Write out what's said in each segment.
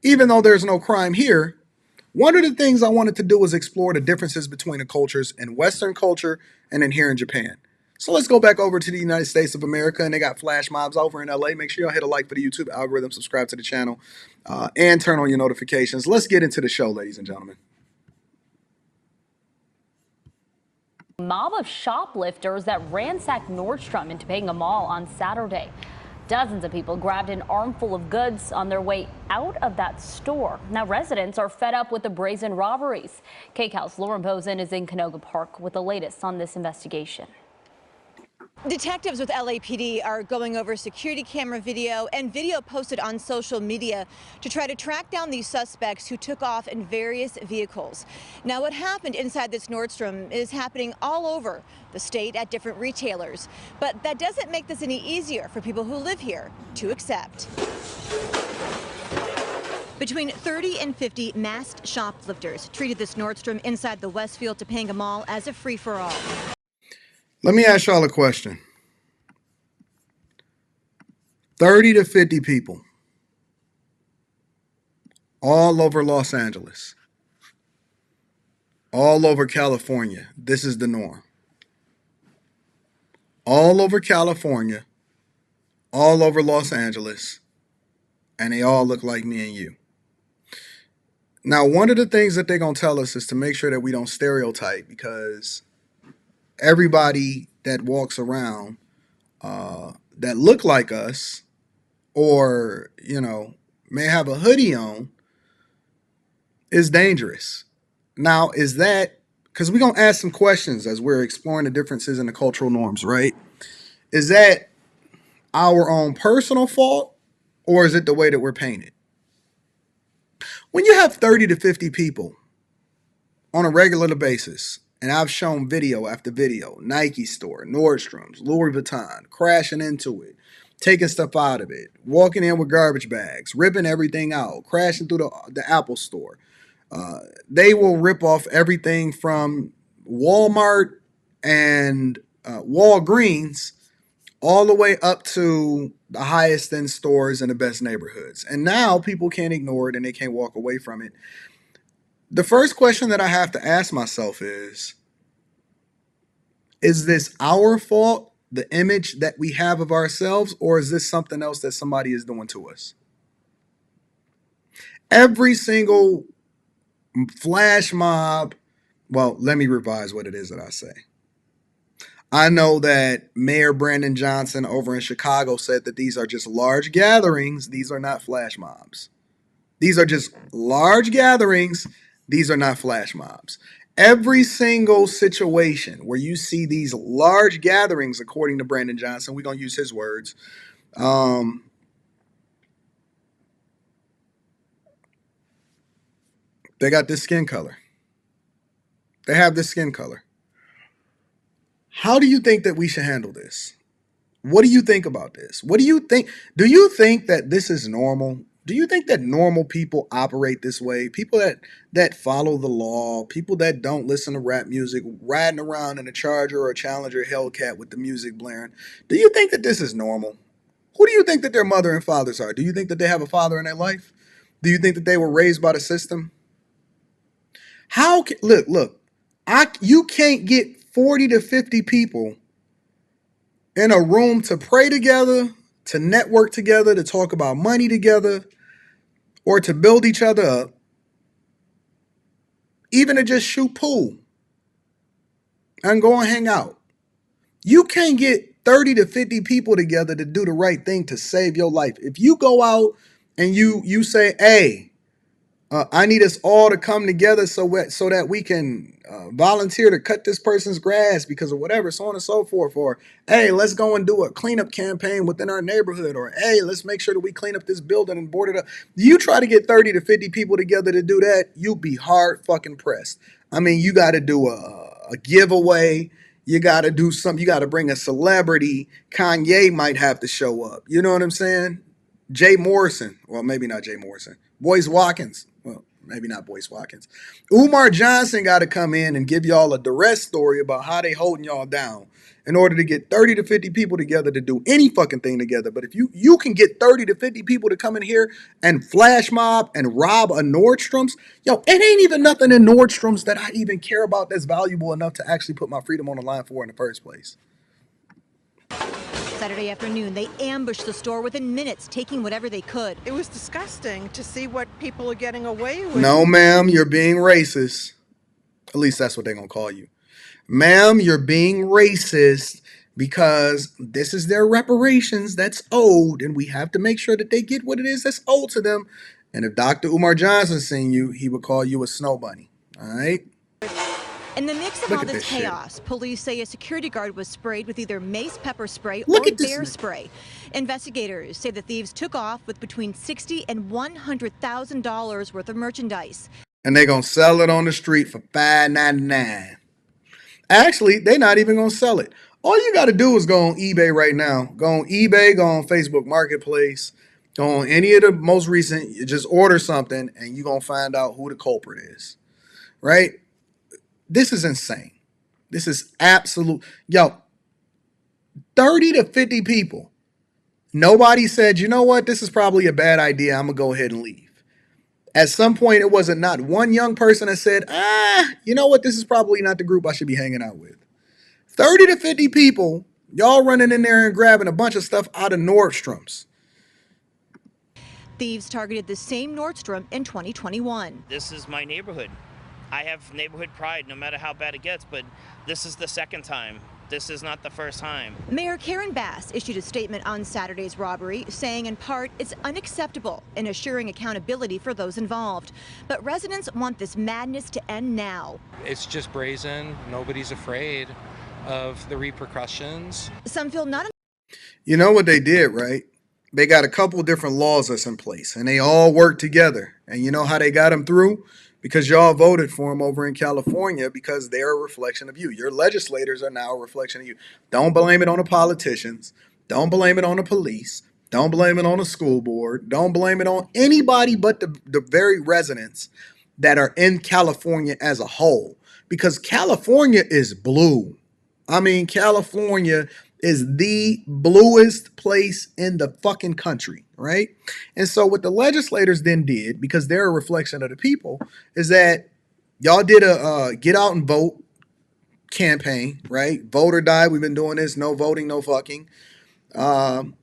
Even though there's no crime here, one of the things I wanted to do was explore the differences between the cultures in Western culture and in here in Japan. So let's go back over to the United States of America, and they got flash mobs over in LA. Make sure y'all hit a like for the YouTube algorithm, subscribe to the channel, and turn on your notifications. Let's get into the show, ladies and gentlemen. Mob of shoplifters that ransacked Nordstrom in Topanga Mall on Saturday. Dozens of people grabbed an armful of goods on their way out of that store. Now residents are fed up with the brazen robberies. KCAL's Lauren Bozen is in Canoga Park with the latest on this investigation. Detectives with LAPD are going over security camera video and video posted on social media to try to track down these suspects who took off in various vehicles. Now, what happened inside this Nordstrom is happening all over the state at different retailers. But that doesn't make this any easier for people who live here to accept. Between 30 and 50 masked shoplifters treated this Nordstrom inside the Westfield Topanga Mall as a free-for-all. Let me ask y'all a question. 30 to 50 people all over Los Angeles, all over California. This is the norm. All over California, all over Los Angeles, and they all look like me and you. Now, one of the things that they're going to tell us is to make sure that we don't stereotype, because everybody that walks around that look like us, or, may have a hoodie on, is dangerous. Now, is that, because we're going to ask some questions as we're exploring the differences in the cultural norms, right? Is that our own personal fault, or is it the way that we're painted? When you have 30 to 50 people on a regular basis, and I've shown video after video, Nike store, Nordstrom's, Louis Vuitton, crashing into it, taking stuff out of it, walking in with garbage bags, ripping everything out, crashing through the Apple store. They will rip off everything from Walmart and Walgreens all the way up to the highest end stores in the best neighborhoods. And now people can't ignore it and they can't walk away from it. The first question that I have to ask myself is this our fault, the image that we have of ourselves, or is this something else that somebody is doing to us? Every single flash mob, well, let me revise what it is that I say. I know that Mayor Brandon Johnson over in Chicago said that these are just large gatherings. These are not flash mobs. These are just large gatherings. These are not flash mobs. Every single situation where you see these large gatherings, according to Brandon Johnson, we're going to use his words, they got this skin color. They have this skin color. How do you think that we should handle this? What do you think about this? What do you think? Do you think that this is normal? Do you think that normal people operate this way? People that follow the law, people that don't listen to rap music, riding around in a Charger or a Challenger Hellcat with the music blaring. Do you think that this is normal? Who do you think that their mother and fathers are? Do you think that they have a father in their life? Do you think that they were raised by the system? Look, you can't get 40 to 50 people in a room to pray together, to network together, to talk about money together, or to build each other up, even to just shoot pool and go and hang out. You can't get 30 to 50 people together to do the right thing to save your life. If you go out and you say, hey, I need us all to come together so that we can volunteer to cut this person's grass because of whatever, so on and so forth. Or, hey, let's go and do a cleanup campaign within our neighborhood. Or, hey, let's make sure that we clean up this building and board it up. You try to get 30 to 50 people together to do that, you'll be hard fucking pressed. I mean, you got to do a giveaway. You got to do something. You got to bring a celebrity. Kanye might have to show up. You know what I'm saying? Jay Morrison. Well, maybe not Jay Morrison. Boyce Watkins. Well, maybe not Boyce Watkins. Umar Johnson got to come in and give y'all a duress story about how they holding y'all down in order to get 30 to 50 people together to do any fucking thing together. But if you can get 30 to 50 people to come in here and flash mob and rob a Nordstrom's, yo, it ain't even nothing in Nordstrom's that I even care about that's valuable enough to actually put my freedom on the line for in the first place. Saturday afternoon, they ambushed the store within minutes, taking whatever they could. It was disgusting to see what people are getting away with. No, ma'am, you're being racist. At least that's what they're going to call you. Ma'am, you're being racist because this is their reparations that's owed, and we have to make sure that they get what it is that's owed to them. And if Dr. Umar Johnson seen you, he would call you a snow bunny. All right? In the mix of Look all at this this shit. chaos, police say a security guard was sprayed with either mace pepper spray Look or at this bear man. spray. Investigators say the thieves took off with between $60,000 and $100,000 worth of merchandise. And they're going to sell it on the street for $5.99. Actually, they're not even going to sell it. All you got to do is go on eBay right now. Go on eBay, go on Facebook Marketplace, go on any of the most recent. You just order something and you're going to find out who the culprit is. Right? This is insane. This is absolute. Yo, 30 to 50 people. Nobody said, you know what? This is probably a bad idea. I'm going to go ahead and leave. At some point, it wasn't not one young person that said, you know what? This is probably not the group I should be hanging out with. 30 to 50 people, y'all running in there and grabbing a bunch of stuff out of Nordstrom's. Thieves targeted the same Nordstrom in 2021. This is my neighborhood. I have neighborhood pride no matter how bad it gets, but this is the second time. This is not the first time. Mayor Karen Bass issued a statement on Saturday's robbery, saying in part it's unacceptable and assuring accountability for those involved. But residents want this madness to end now. It's just brazen. Nobody's afraid of the repercussions. Some feel not. You know what they did, right? They got a couple different laws that's in place, and they all work together. And you know how they got them through? Because y'all voted for them over in California because they're a reflection of you. Your legislators are now a reflection of you. Don't blame it on the politicians. Don't blame it on the police. Don't blame it on the school board. Don't blame it on anybody but the very residents that are in California as a whole. Because California is blue. I mean, California is the bluest place in the fucking country, right? And so what the legislators then did, because they're a reflection of the people, is that y'all did a get out and vote campaign, right? Vote or die. We've been doing this. No voting, no fucking. And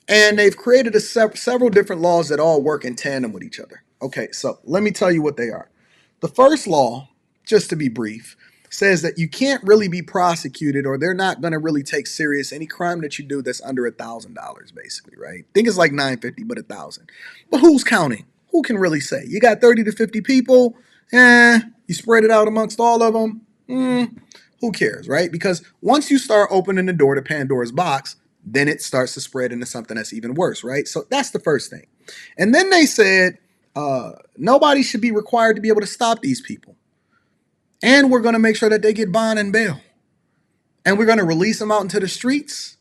they've created several different laws that all work in tandem with each other. Okay, so let me tell you what they are. The first law, just to be brief, says that you can't really be prosecuted, or they're not going to really take serious any crime that you do that's under $1,000, basically, right? I think it's like $950, but $1,000. But who's counting? Who can really say? You got 30 to 50 people. You spread it out amongst all of them. Who cares, right? Because once you start opening the door to Pandora's box, then it starts to spread into something that's even worse, right? So that's the first thing. And then they said nobody should be required to be able to stop these people. And we're going to make sure that they get bond and bail. And we're going to release them out into the streets.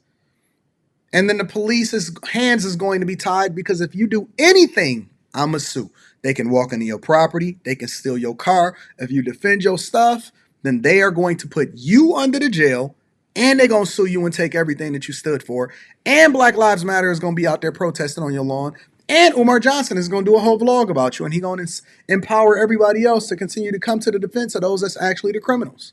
And then the police's hands is going to be tied, because if you do anything, I'm a sue. They can walk into your property. They can steal your car. If you defend your stuff, then they are going to put you under the jail, and they're going to sue you and take everything that you stood for. And Black Lives Matter is going to be out there protesting on your lawn. And Umar Johnson is going to do a whole vlog about you, and he's going to empower everybody else to continue to come to the defense of those that's actually the criminals.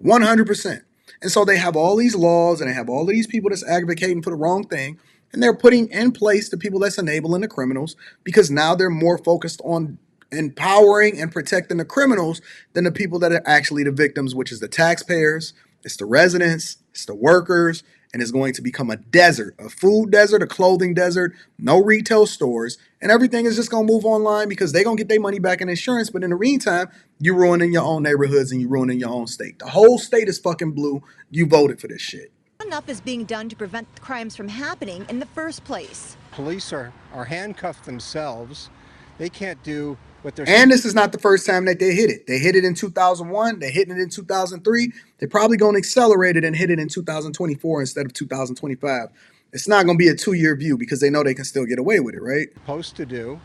100%. And so they have all these laws, and they have all of these people that's advocating for the wrong thing, and they're putting in place the people that's enabling the criminals, because now they're more focused on empowering and protecting the criminals than the people that are actually the victims, which is the taxpayers, it's the residents, it's the workers. And it's going to become a desert, a food desert, a clothing desert, no retail stores, and everything is just going to move online because they're going to get their money back in insurance. But in the meantime, you're ruining your own neighborhoods and you're ruining your own state. The whole state is fucking blue. You voted for this shit. Enough is being done to prevent crimes from happening in the first place. Police are handcuffed themselves. They can't do what they're And this is not the first time that they hit it. They hit it in 2001. They hit it in 2003. They're probably going to accelerate it and hit it in 2024 instead of 2025. It's not going to be a 2-year view because they know they can still get away with it, right? supposed to do.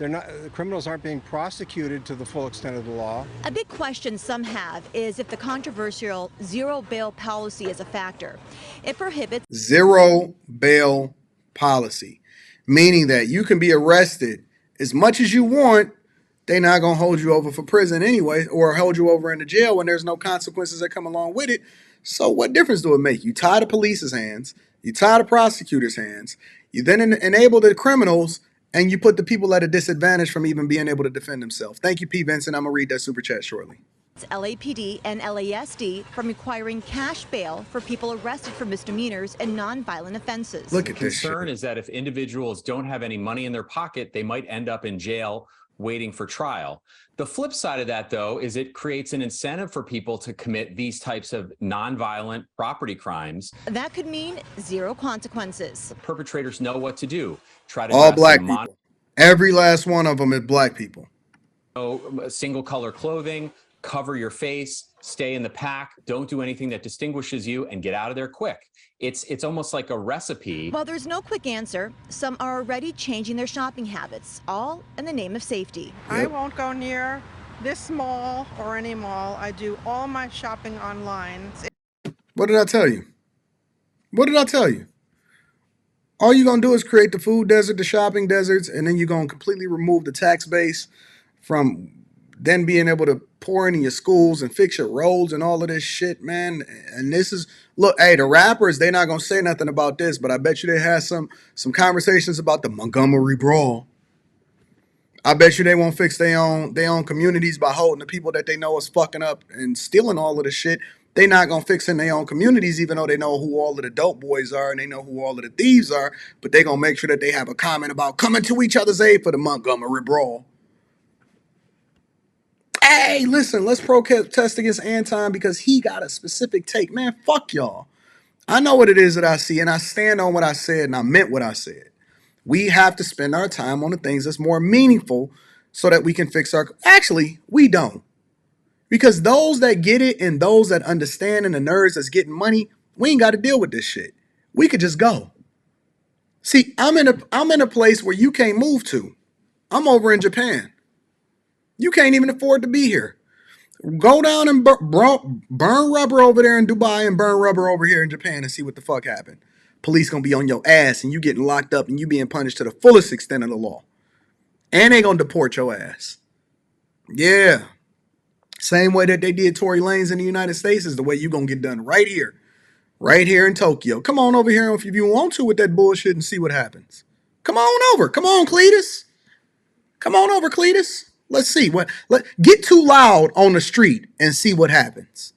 The criminals aren't being prosecuted to the full extent of the law. A big question some have is if the controversial zero bail policy is a factor. It prohibits Zero bail policy, meaning that you can be arrested as much as you want. They're not going to hold you over for prison anyway, or hold you over in the jail when there's no consequences that come along with it. So what difference do it make? You tie the police's hands, you tie the prosecutor's hands, you then enable the criminals, and you put the people at a disadvantage from even being able to defend themselves. Thank you, P. Vincent. I'm going to read that super chat shortly. LAPD and LASD from requiring cash bail for people arrested for misdemeanors and nonviolent offenses. Look at this Concern shit. is that if individuals don't have any money in their pocket, they might end up in jail waiting for trial. The flip side of that, though, is it creates an incentive for people to commit these types of nonviolent property crimes. That could mean zero consequences. Perpetrators know what to do. Try to All dress black in people. Every last one of them is black people. single color clothing, cover your face, stay in the pack, don't do anything that distinguishes you, and get out of there quick. It's almost like a recipe. While there's no quick answer, some are already changing their shopping habits, all in the name of safety. I won't go near this mall or any mall. I do all my shopping online. What did I tell you? What did I tell you? All you're going to do is create the food desert, the shopping deserts, and then you're going to completely remove the tax base from then being able to pour into your schools and fix your roads and all of this shit, man. And this is, look, hey, the rappers, they're not going to say nothing about this, but I bet you they had some conversations about the Montgomery Brawl. I bet you they won't fix their own communities by holding the people that they know is fucking up and stealing all of the shit. They not going to fix in their own communities, even though they know who all of the dope boys are and they know who all of the thieves are, but they going to make sure that they have a comment about coming to each other's aid for the Montgomery Brawl. Hey, listen, let's protest against Anton because he got a specific take. Man, fuck y'all. I know what it is that I see, and I stand on what I said, and I meant what I said. We have to spend our time on the things that's more meaningful so that we can fix our... Actually, we don't. Because those that get it and those that understand and the nerds that's getting money, we ain't got to deal with this shit. We could just go. See, I'm in a place where you can't move to. I'm over in Japan. You can't even afford to be here. Go down and burn rubber over there in Dubai and burn rubber over here in Japan and see what the fuck happened. Police gonna be on your ass and you getting locked up and you being punished to the fullest extent of the law. And they gonna deport your ass. Yeah. Same way that they did Tory Lanez in the United States is the way you gonna get done right here. Right here in Tokyo. Come on over here if you want to with that bullshit and see what happens. Come on over. Come on, Cletus. Come on over, Cletus. Let's see get too loud on the street and see what happens.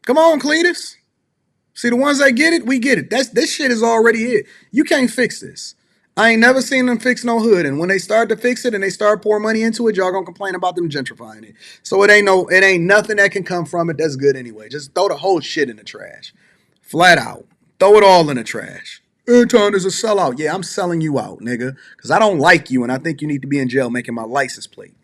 Come on, Cletus. See, the ones that get it, we get it. This shit is already it. You can't fix this. I ain't never seen them fix no hood. And when they start to fix it and they start pouring money into it, y'all gonna complain about them gentrifying it. So it ain't nothing that can come from it that's good anyway. Just throw the whole shit in the trash. Flat out. Throw it all in the trash. Anton is a sellout. Yeah, I'm selling you out, nigga. Because I don't like you and I think you need to be in jail making my license plate.